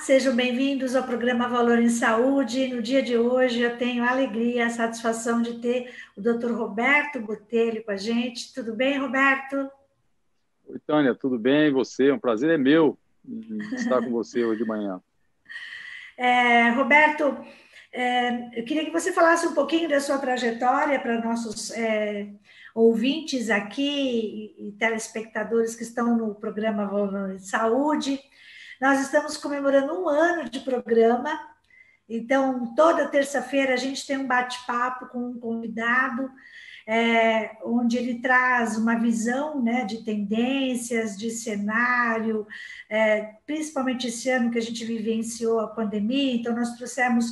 Sejam bem-vindos ao programa Valor em Saúde. No dia de hoje, eu tenho a alegria, a satisfação de ter o Dr. Roberto Botelho com a gente. Tudo bem, Roberto? Oi, Tânia, tudo bem? E você? Um prazer é meu em estar com você hoje de manhã. Roberto, eu queria que você falasse um pouquinho da sua trajetória para nossos ouvintes aqui e telespectadores que estão no programa Valor em Saúde. Nós estamos comemorando um ano de programa. Então, toda terça-feira a gente tem um bate-papo com um convidado, onde ele traz uma visão, né, de tendências, de cenário, principalmente esse ano que a gente vivenciou a pandemia. Então, nós trouxemos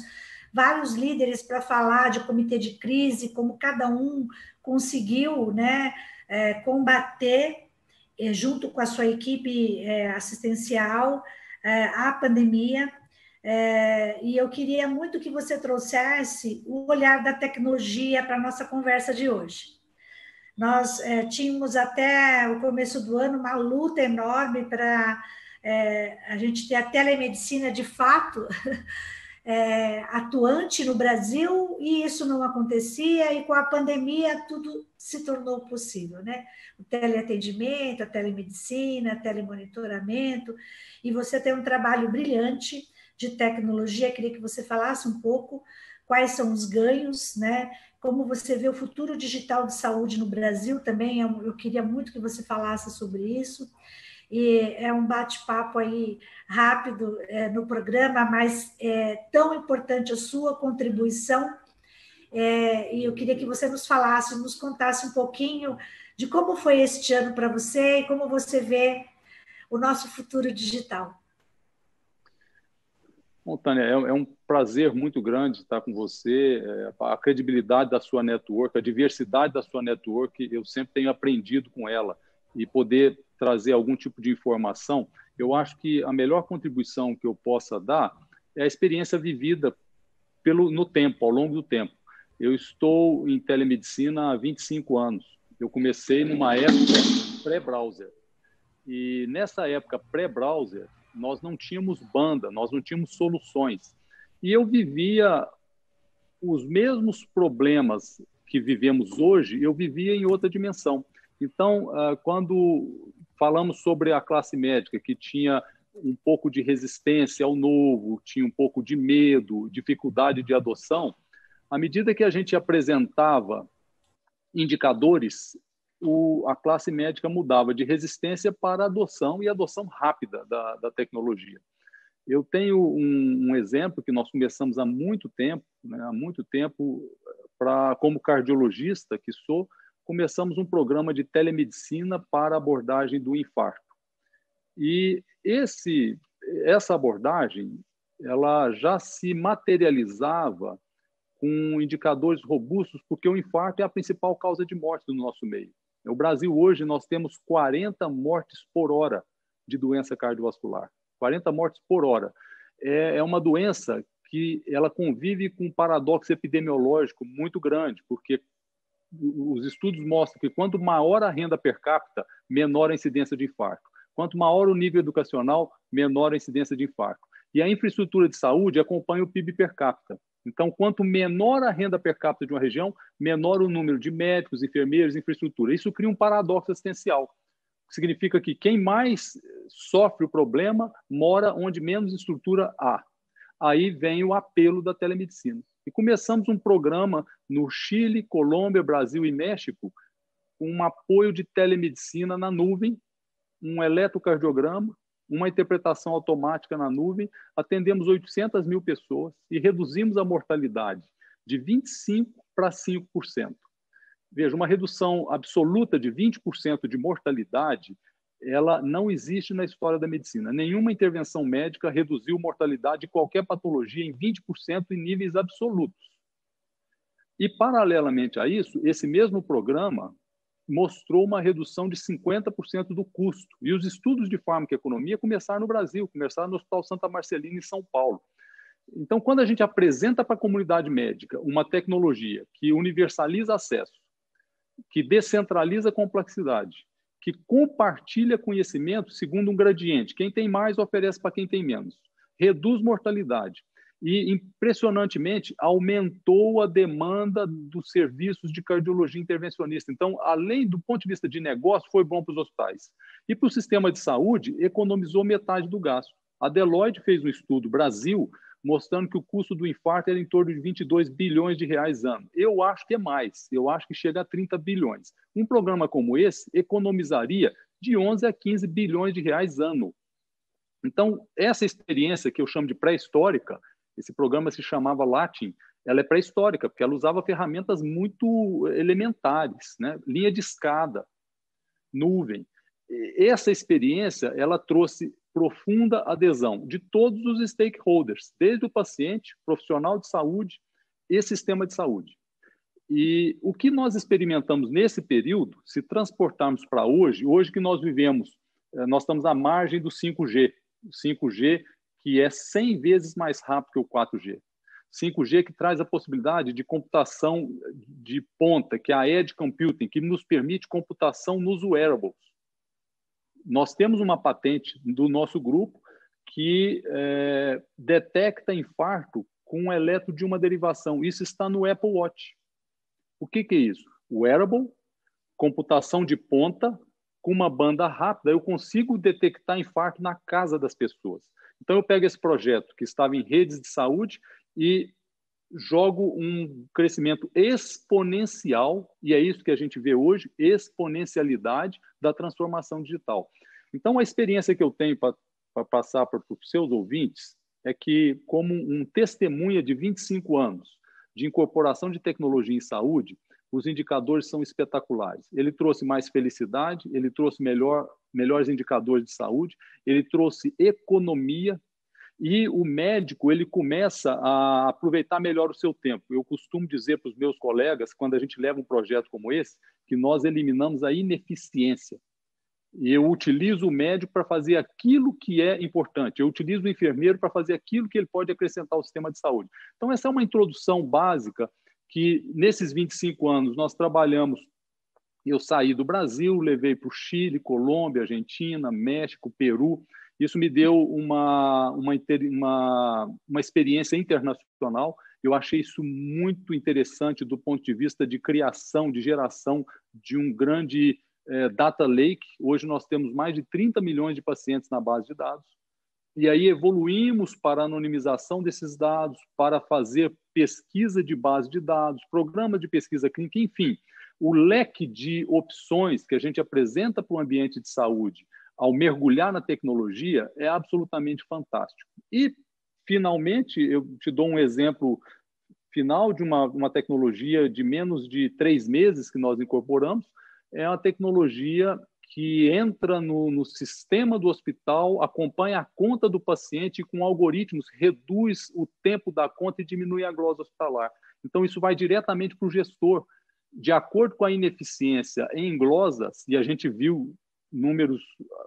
vários líderes para falar de comitê de crise, como cada um conseguiu, né, combater, junto com a sua equipe assistencial, a pandemia. E eu queria muito que você trouxesse o olhar da tecnologia para a nossa conversa de hoje. Nós tínhamos até o começo do ano uma luta enorme para a gente ter a telemedicina de fato atuante no Brasil, e isso não acontecia, e com a pandemia tudo se tornou possível, né? O teleatendimento, a telemedicina, telemonitoramento, e você tem um trabalho brilhante de tecnologia. Queria que você falasse um pouco quais são os ganhos, né? Como você vê o futuro digital de saúde no Brasil também. Eu queria muito que você falasse sobre isso. E é um bate-papo aí rápido no programa, mas é tão importante a sua contribuição. E eu queria que você nos falasse, nos contasse um pouquinho de como foi este ano para você e como você vê o nosso futuro digital. Bom, Tânia, é um prazer muito grande estar com você. A credibilidade da sua network, a diversidade da sua network, eu sempre tenho aprendido com ela, e poder trazer algum tipo de informação. Eu acho que a melhor contribuição que eu possa dar é a experiência vivida no tempo, ao longo do tempo. Eu estou em telemedicina há 25 anos. Eu comecei numa época pré-browser. E nessa época pré-browser, nós não tínhamos banda, nós não tínhamos soluções. E eu vivia os mesmos problemas que vivemos hoje, eu vivia em outra dimensão. Então, quando falamos sobre a classe médica, que tinha um pouco de resistência ao novo, tinha um pouco de medo, dificuldade de adoção, à medida que a gente apresentava indicadores, a classe médica mudava de resistência para adoção, e adoção rápida da tecnologia. Eu tenho um exemplo que nós começamos há muito tempo, né, como cardiologista que sou, começamos um programa de telemedicina para abordagem do infarto. E essa abordagem, ela já se materializava com indicadores robustos, porque o infarto é a principal causa de morte do nosso meio. No Brasil, hoje, nós temos 40 mortes por hora de doença cardiovascular. 40 mortes por hora. É uma doença que ela convive com um paradoxo epidemiológico muito grande, porque os estudos mostram que quanto maior a renda per capita, menor a incidência de infarto. Quanto maior o nível educacional, menor a incidência de infarto. E a infraestrutura de saúde acompanha o PIB per capita. Então, quanto menor a renda per capita de uma região, menor o número de médicos, enfermeiros, infraestrutura. Isso cria um paradoxo assistencial. Significa que quem mais sofre o problema mora onde menos estrutura há. Aí vem o apelo da telemedicina. E começamos um programa no Chile, Colômbia, Brasil e México, com um apoio de telemedicina na nuvem, um eletrocardiograma, uma interpretação automática na nuvem. Atendemos 800 mil pessoas e reduzimos a mortalidade de 25% para 5%. Veja, uma redução absoluta de 20% de mortalidade, ela não existe na história da medicina. Nenhuma intervenção médica reduziu mortalidade de qualquer patologia em 20% em níveis absolutos. E, paralelamente a isso, esse mesmo programa mostrou uma redução de 50% do custo. E os estudos de farmacoeconomia começaram no Brasil, começaram no Hospital Santa Marcelina, em São Paulo. Então, quando a gente apresenta para a comunidade médica uma tecnologia que universaliza acesso, que descentraliza a complexidade, que compartilha conhecimento segundo um gradiente, quem tem mais oferece para quem tem menos, reduz mortalidade. E, impressionantemente, aumentou a demanda dos serviços de cardiologia intervencionista. Então, além do ponto de vista de negócio, foi bom para os hospitais. E para o sistema de saúde, economizou metade do gasto. A Deloitte fez um estudo Brasil mostrando que o custo do infarto era em torno de 22 bilhões de reais ano. Eu acho que é mais, eu acho que chega a 30 bilhões. Um programa como esse economizaria de 11 a 15 bilhões de reais ano. Então, essa experiência que eu chamo de pré-histórica, esse programa se chamava Latin, ela é pré-histórica, porque ela usava ferramentas muito elementares, né? Linha de escada, nuvem. Essa experiência, ela trouxe profunda adesão de todos os stakeholders, desde o paciente, profissional de saúde e sistema de saúde. E o que nós experimentamos nesse período, se transportarmos para hoje que nós vivemos, nós estamos à margem do 5G, o 5G que é 100 vezes mais rápido que o 4G. 5G que traz a possibilidade de computação de ponta, que é a Edge Computing, que nos permite computação nos wearables. Nós temos uma patente do nosso grupo que detecta infarto com um eletro de uma derivação. Isso está no Apple Watch. O que é isso? Wearable, computação de ponta, com uma banda rápida, eu consigo detectar infarto na casa das pessoas. Então, eu pego esse projeto que estava em redes de saúde e jogo um crescimento exponencial, e é isso que a gente vê hoje, exponencialidade da transformação digital. Então, a experiência que eu tenho para passar para os seus ouvintes é que, como um testemunha de 25 anos de incorporação de tecnologia em saúde, os indicadores são espetaculares. Ele trouxe mais felicidade, ele trouxe melhores indicadores de saúde, ele trouxe economia, e o médico ele começa a aproveitar melhor o seu tempo. Eu costumo dizer para os meus colegas, quando a gente leva um projeto como esse, que nós eliminamos a ineficiência. E eu utilizo o médico para fazer aquilo que é importante. Eu utilizo o enfermeiro para fazer aquilo que ele pode acrescentar ao sistema de saúde. Então, essa é uma introdução básica que, nesses 25 anos, nós trabalhamos. Eu saí do Brasil, levei para o Chile, Colômbia, Argentina, México, Peru. Isso me deu uma experiência internacional. Eu achei isso muito interessante do ponto de vista de criação, de geração de um grande data lake. Hoje nós temos mais de 30 milhões de pacientes na base de dados. E aí evoluímos para a anonimização desses dados, para fazer pesquisa de base de dados, programa de pesquisa clínica, enfim. O leque de opções que a gente apresenta para o ambiente de saúde ao mergulhar na tecnologia é absolutamente fantástico. E, finalmente, eu te dou um exemplo final de uma tecnologia de menos de 3 meses que nós incorporamos, é uma tecnologia que entra no sistema do hospital, acompanha a conta do paciente e, com algoritmos, reduz o tempo da conta e diminui a glosa hospitalar. Então, isso vai diretamente para o gestor. De acordo com a ineficiência em glosas, e a gente viu números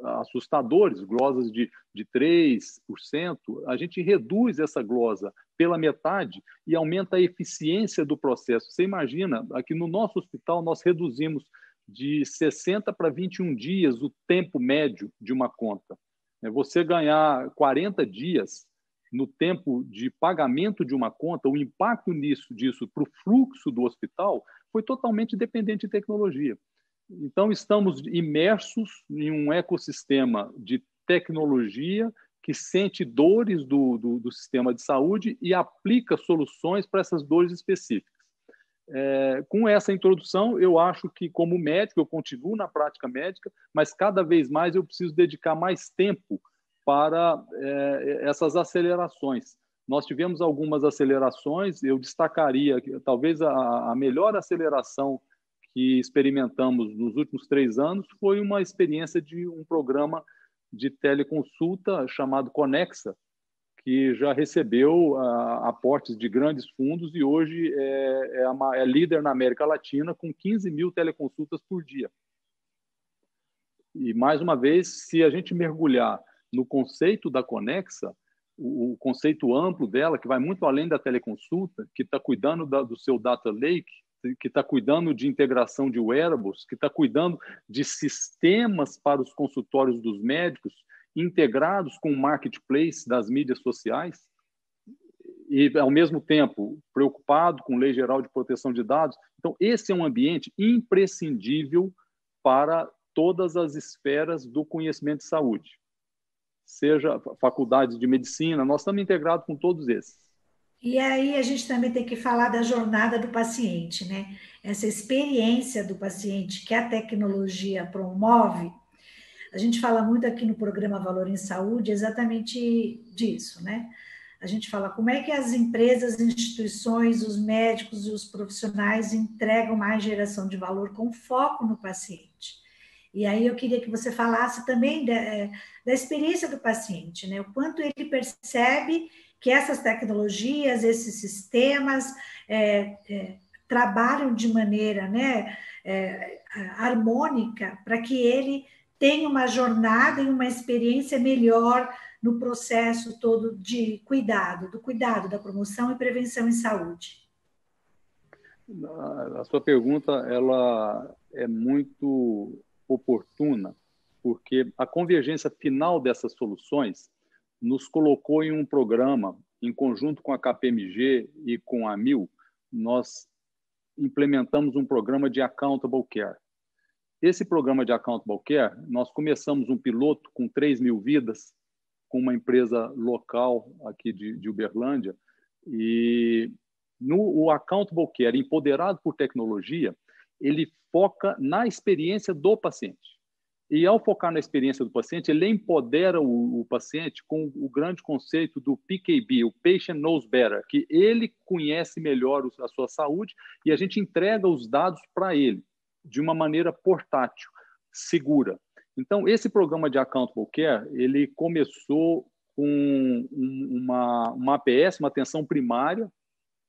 assustadores, glosas de 3%, a gente reduz essa glosa pela metade e aumenta a eficiência do processo. Você imagina, aqui no nosso hospital, nós reduzimos de 60 para 21 dias o tempo médio de uma conta. Você ganhar 40 dias no tempo de pagamento de uma conta, o impacto disso para o fluxo do hospital foi totalmente dependente de tecnologia. Então, estamos imersos em um ecossistema de tecnologia que sente dores do sistema de saúde e aplica soluções para essas dores específicas. Com essa introdução, eu acho que, como médico, eu continuo na prática médica, mas cada vez mais eu preciso dedicar mais tempo para essas acelerações. Nós tivemos algumas acelerações, eu destacaria que talvez a melhor aceleração que experimentamos nos últimos 3 anos foi uma experiência de um programa de teleconsulta chamado Conexa, que já recebeu aportes de grandes fundos e hoje é líder na América Latina com 15 mil teleconsultas por dia. E, mais uma vez, se a gente mergulhar no conceito da Conexa, o conceito amplo dela, que vai muito além da teleconsulta, que está cuidando do seu data lake, que está cuidando de integração de wearables, que está cuidando de sistemas para os consultórios dos médicos, integrados com o marketplace das mídias sociais e, ao mesmo tempo, preocupado com Lei Geral de Proteção de Dados. Então, esse é um ambiente imprescindível para todas as esferas do conhecimento de saúde, seja faculdades de medicina, nós estamos integrados com todos esses. E aí a gente também tem que falar da jornada do paciente, né? Essa experiência do paciente que a tecnologia promove. A gente fala muito aqui no programa Valor em Saúde exatamente disso, né? A gente fala como é que as empresas, instituições, os médicos e os profissionais entregam mais geração de valor com foco no paciente. E aí eu queria que você falasse também da experiência do paciente, né? O quanto ele percebe que essas tecnologias, esses sistemas trabalham de maneira, né, harmônica para que ele tenha uma jornada e uma experiência melhor no processo todo de cuidado, da promoção e prevenção em saúde. A sua pergunta ela é muito oportuna, porque a convergência final dessas soluções nos colocou em um programa, em conjunto com a KPMG e com a AMIL, nós implementamos um programa de Accountable Care. Esse programa de Accountable Care, nós começamos um piloto com 3.000 vidas, com uma empresa local aqui de Uberlândia, e o Accountable Care, empoderado por tecnologia, ele foca na experiência do paciente. E, ao focar na experiência do paciente, ele empodera o paciente com o grande conceito do PKB, o Patient Knows Better, que ele conhece melhor a sua saúde e a gente entrega os dados para ele de uma maneira portátil, segura. Então, esse programa de Accountable Care, ele começou com uma APS, uma atenção primária.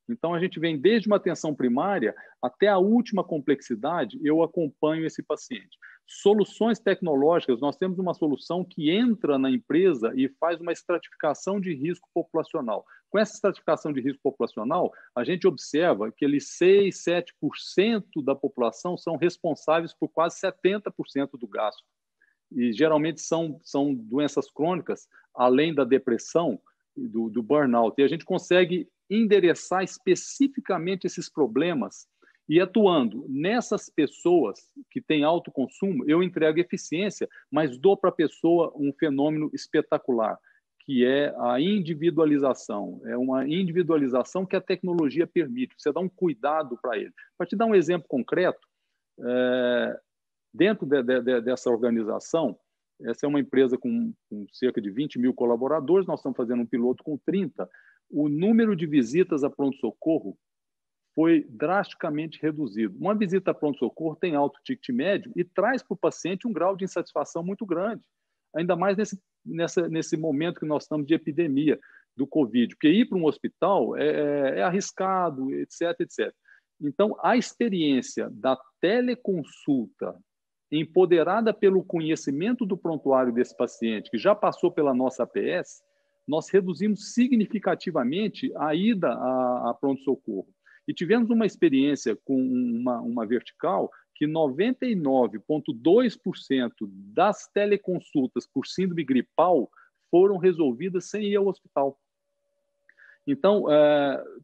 Então, a gente vem desde uma atenção primária até a última complexidade, eu acompanho esse paciente. Soluções tecnológicas, nós temos uma solução que entra na empresa e faz uma estratificação de risco populacional. Com essa estratificação de risco populacional, a gente observa que 6, 7% da população são responsáveis por quase 70% do gasto. E, geralmente, são doenças crônicas, além da depressão, do burnout. E a gente consegue endereçar especificamente esses problemas e, atuando nessas pessoas que têm alto consumo, eu entrego eficiência, mas dou para a pessoa um fenômeno espetacular, que é a individualização. É uma individualização que a tecnologia permite. Você dá um cuidado para ele. Para te dar um exemplo concreto, dentro dessa organização, essa é uma empresa com cerca de 20.000 colaboradores, nós estamos fazendo um piloto com 30. O número de visitas a pronto-socorro foi drasticamente reduzido. Uma visita a pronto-socorro tem alto ticket médio e traz para o paciente um grau de insatisfação muito grande, ainda mais nesse momento que nós estamos de epidemia do Covid, porque ir para um hospital é arriscado, etc, etc. Então, a experiência da teleconsulta empoderada pelo conhecimento do prontuário desse paciente, que já passou pela nossa APS, nós reduzimos significativamente a ida a pronto-socorro. E tivemos uma experiência com uma vertical que 99,2% das teleconsultas por síndrome gripal foram resolvidas sem ir ao hospital. Então,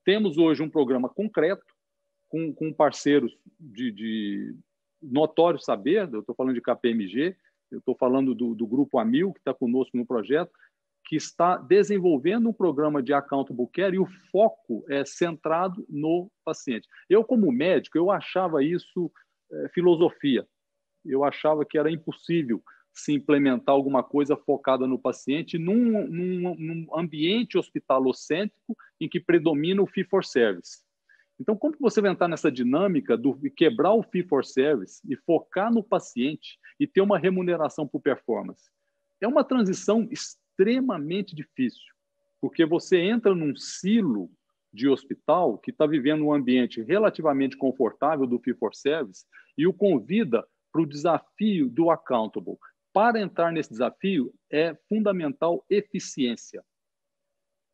temos hoje um programa concreto com parceiros de notório saber, eu estou falando de KPMG, eu estou falando do Grupo AMIL, que está conosco no projeto, que está desenvolvendo um programa de Accountable Care e o foco é centrado no paciente. Eu, como médico, eu achava isso filosofia. Eu achava que era impossível se implementar alguma coisa focada no paciente num ambiente hospitalocêntrico em que predomina o fee-for-service. Então, como que você vai entrar nessa dinâmica de quebrar o fee-for-service e focar no paciente e ter uma remuneração por performance? É uma transição extremamente difícil, porque você entra num silo de hospital que está vivendo um ambiente relativamente confortável do fee-for-service e o convida para o desafio do accountable. Para entrar nesse desafio, é fundamental eficiência.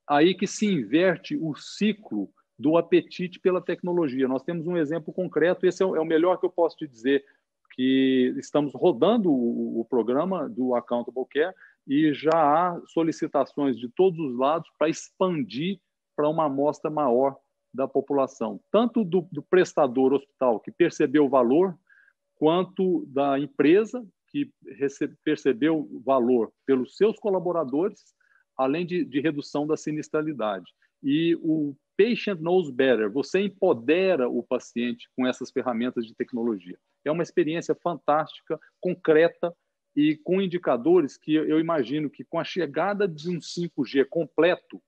Aí que se inverte o ciclo do apetite pela tecnologia. Nós temos um exemplo concreto, esse é o melhor que eu posso te dizer, que estamos rodando o programa do Accountable Care e já há solicitações de todos os lados para expandir para uma amostra maior da população, tanto do prestador hospital, que percebeu o valor, quanto da empresa, que percebeu o valor pelos seus colaboradores, além de redução da sinistralidade. E o Patient Knows Better, você empodera o paciente com essas ferramentas de tecnologia. É uma experiência fantástica, concreta e com indicadores que eu imagino que com a chegada de um 5G completo,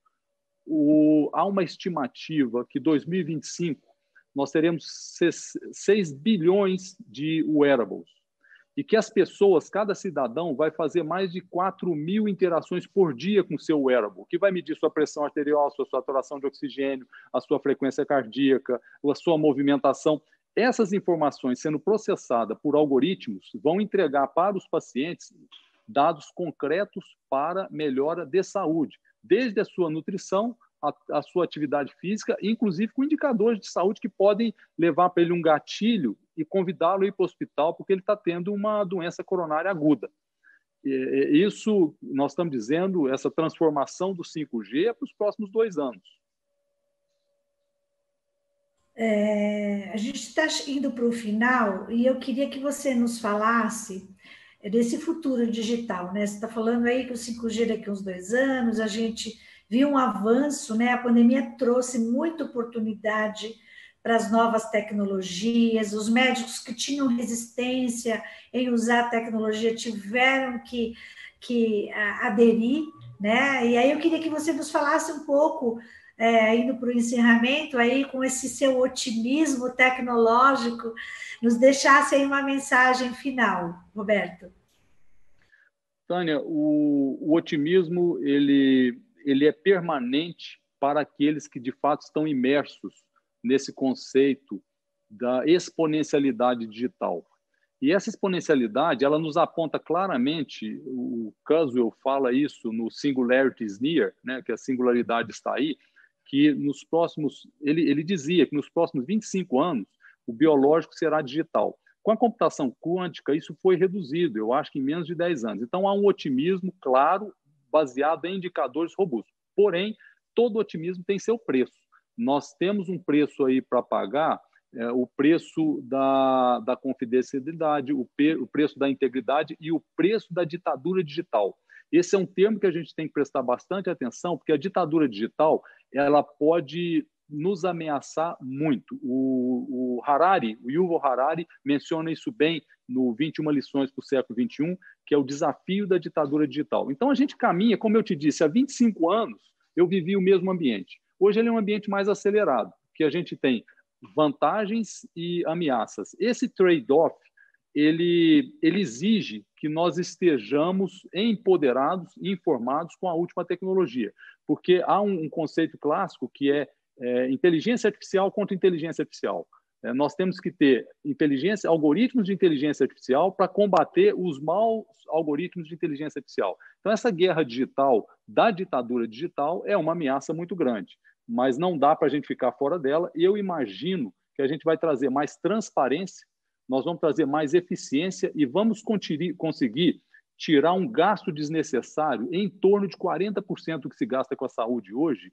há uma estimativa que em 2025 nós teremos 6 bilhões de wearables e que as pessoas, cada cidadão, vai fazer mais de 4.000 interações por dia com o seu wearable, que vai medir sua pressão arterial, sua saturação de oxigênio, a sua frequência cardíaca, a sua movimentação. Essas informações sendo processadas por algoritmos vão entregar para os pacientes dados concretos para melhora de saúde, desde a sua nutrição, a sua atividade física, inclusive com indicadores de saúde que podem levar para ele um gatilho e convidá-lo a ir para o hospital porque ele está tendo uma doença coronária aguda. Isso, nós estamos dizendo, essa transformação do 5G é para os próximos 2 anos. A gente está indo para o final e eu queria que você nos falasse desse futuro digital, né? Você está falando aí que o 5G daqui a uns 2 anos, a gente viu um avanço, né? A pandemia trouxe muita oportunidade para as novas tecnologias, os médicos que tinham resistência em usar a tecnologia tiveram que aderir, né? E aí eu queria que você nos falasse um pouco, indo para o encerramento, aí com esse seu otimismo tecnológico, nos deixasse aí uma mensagem final, Roberto. Tânia, o otimismo ele é permanente para aqueles que de fato estão imersos nesse conceito da exponencialidade digital. E essa exponencialidade, ela nos aponta claramente, o Kurzweil fala isso no Singularity is Near, né, que a singularidade está aí, que nos próximos, ele dizia que nos próximos 25 anos o biológico será digital. Com a computação quântica, isso foi reduzido, eu acho que em menos de 10 anos. Então, há um otimismo claro, baseado em indicadores robustos. Porém, todo otimismo tem seu preço. Nós temos um preço aí para pagar, o preço da confidencialidade, o preço da integridade e o preço da ditadura digital. Esse é um termo que a gente tem que prestar bastante atenção, porque a ditadura digital ela pode nos ameaçar muito. O Yuval Harari, menciona isso bem no 21 lições para o século XXI, que é o desafio da ditadura digital. Então, a gente caminha, como eu te disse, há 25 anos eu vivi o mesmo ambiente. Hoje ele é um ambiente mais acelerado, que a gente tem vantagens e ameaças. Esse trade-off, ele exige que nós estejamos empoderados e informados com a última tecnologia, porque há um conceito clássico que é inteligência artificial contra inteligência artificial. Nós temos que ter algoritmos de inteligência artificial para combater os maus algoritmos de inteligência artificial. Então, essa guerra digital, da ditadura digital, é uma ameaça muito grande, mas não dá para a gente ficar fora dela, e eu imagino que a gente vai trazer mais transparência, nós vamos trazer mais eficiência e vamos conseguir tirar um gasto desnecessário em torno de 40% do que se gasta com a saúde hoje,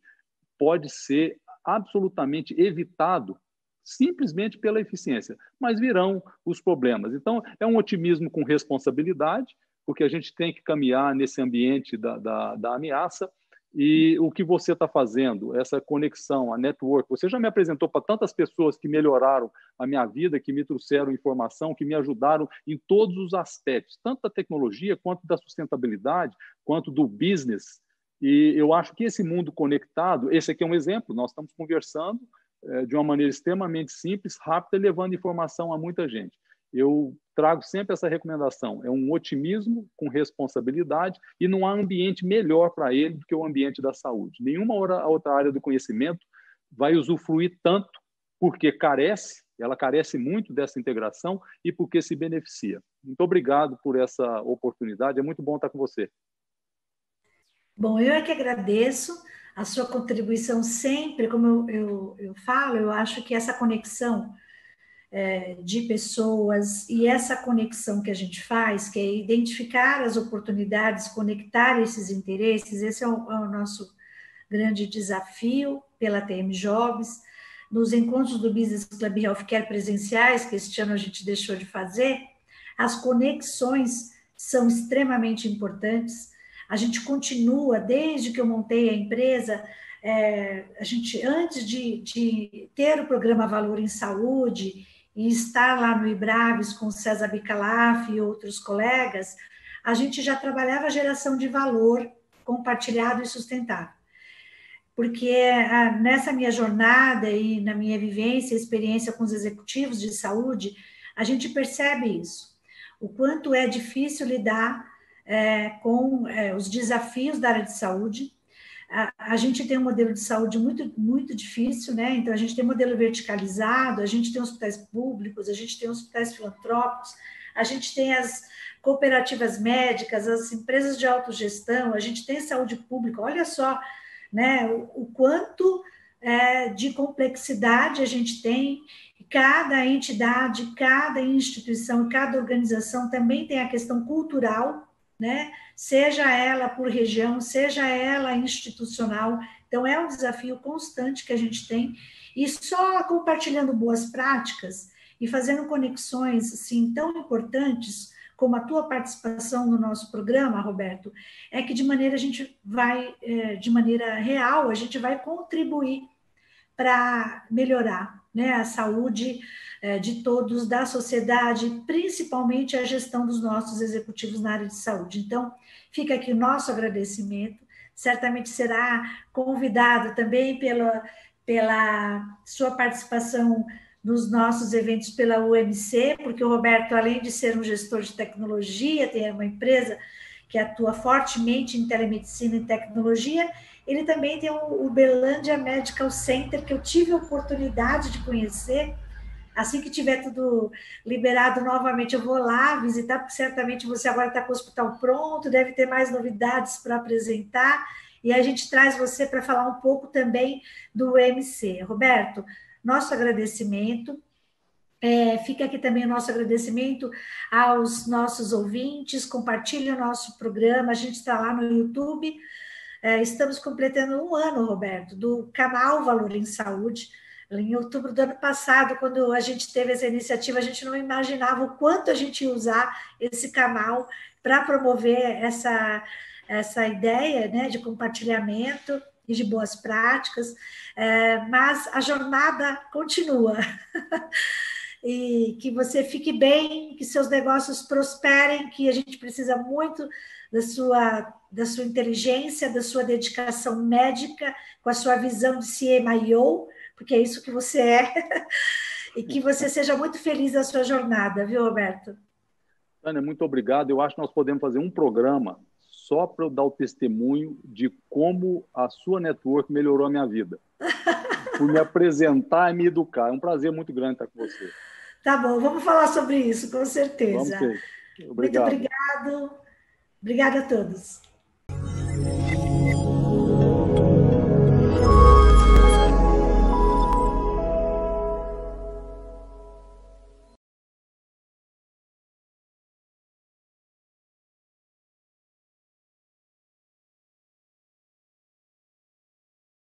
pode ser absolutamente evitado simplesmente pela eficiência, mas virão os problemas. Então, é um otimismo com responsabilidade, porque a gente tem que caminhar nesse ambiente da ameaça, e o que você está fazendo, essa conexão, a network, você já me apresentou para tantas pessoas que melhoraram a minha vida, que me trouxeram informação, que me ajudaram em todos os aspectos, tanto da tecnologia, quanto da sustentabilidade, quanto do business. E eu acho que esse mundo conectado, esse aqui é um exemplo, nós estamos conversando de uma maneira extremamente simples, rápida, levando informação a muita gente. Eu trago sempre essa recomendação, é um otimismo com responsabilidade e não há ambiente melhor para ele do que o ambiente da saúde. Nenhuma outra área do conhecimento vai usufruir tanto porque ela carece muito dessa integração e porque se beneficia. Muito obrigado por essa oportunidade, é muito bom estar com você. Bom, eu é que agradeço a sua contribuição sempre, como eu falo, eu acho que essa conexão de pessoas, e essa conexão que a gente faz, que é identificar as oportunidades, conectar esses interesses, esse é o nosso grande desafio pela TM Jobs. Nos encontros do Business Club Healthcare presenciais, que este ano a gente deixou de fazer, as conexões são extremamente importantes. A gente continua, desde que eu montei a empresa, a gente, antes de ter o programa Valor em Saúde e estar lá no IBRAVES com o César Bicalaf e outros colegas, a gente já trabalhava a geração de valor compartilhado e sustentável. Porque nessa minha jornada e na minha vivência, experiência com os executivos de saúde, a gente percebe isso, o quanto é difícil lidar com os desafios da área de saúde. A gente tem um modelo de saúde muito, muito difícil, né? Então, a gente tem um modelo verticalizado, a gente tem hospitais públicos, a gente tem hospitais filantrópicos, a gente tem as cooperativas médicas, as empresas de autogestão, a gente tem saúde pública, olha só, né, o quanto de complexidade a gente tem, cada entidade, cada instituição, cada organização também tem a questão cultural, né, seja ela por região, seja ela institucional, então é um desafio constante que a gente tem, e só compartilhando boas práticas e fazendo conexões assim tão importantes como a tua participação no nosso programa, Roberto, é que de maneira de maneira real, a gente vai contribuir para melhorar, né, a saúde de todos, da sociedade, principalmente a gestão dos nossos executivos na área de saúde. Então, fica aqui o nosso agradecimento, certamente será convidado também pela sua participação nos nossos eventos pela UMC, porque o Roberto, além de ser um gestor de tecnologia, tem uma empresa que atua fortemente em telemedicina e tecnologia, ele também tem o Uberlândia Medical Center, que eu tive a oportunidade de conhecer. Assim que tiver tudo liberado novamente, eu vou lá visitar, porque certamente você agora está com o hospital pronto, deve ter mais novidades para apresentar, e a gente traz você para falar um pouco também do UMC. Roberto, nosso agradecimento. Fica aqui também o nosso agradecimento aos nossos ouvintes, compartilhe o nosso programa, a gente está lá no YouTube, estamos completando 1 ano, Roberto, do canal Valor em Saúde. Em outubro do ano passado, quando a gente teve essa iniciativa, a gente não imaginava o quanto a gente ia usar esse canal para promover essa ideia, né, de compartilhamento e de boas práticas, mas a jornada continua. E que você fique bem, que seus negócios prosperem, que a gente precisa muito da sua inteligência, da sua dedicação médica, com a sua visão de CMIO, porque é isso que você é, e que você seja muito feliz na sua jornada, viu, Roberto? Tânia, muito obrigado. Eu acho que nós podemos fazer um programa só para eu dar o testemunho de como a sua network melhorou a minha vida. Por me apresentar e me educar. É um prazer muito grande estar com você. Tá bom, vamos falar sobre isso, com certeza. Vamos ter. Obrigado. Muito obrigado. Obrigada a todos.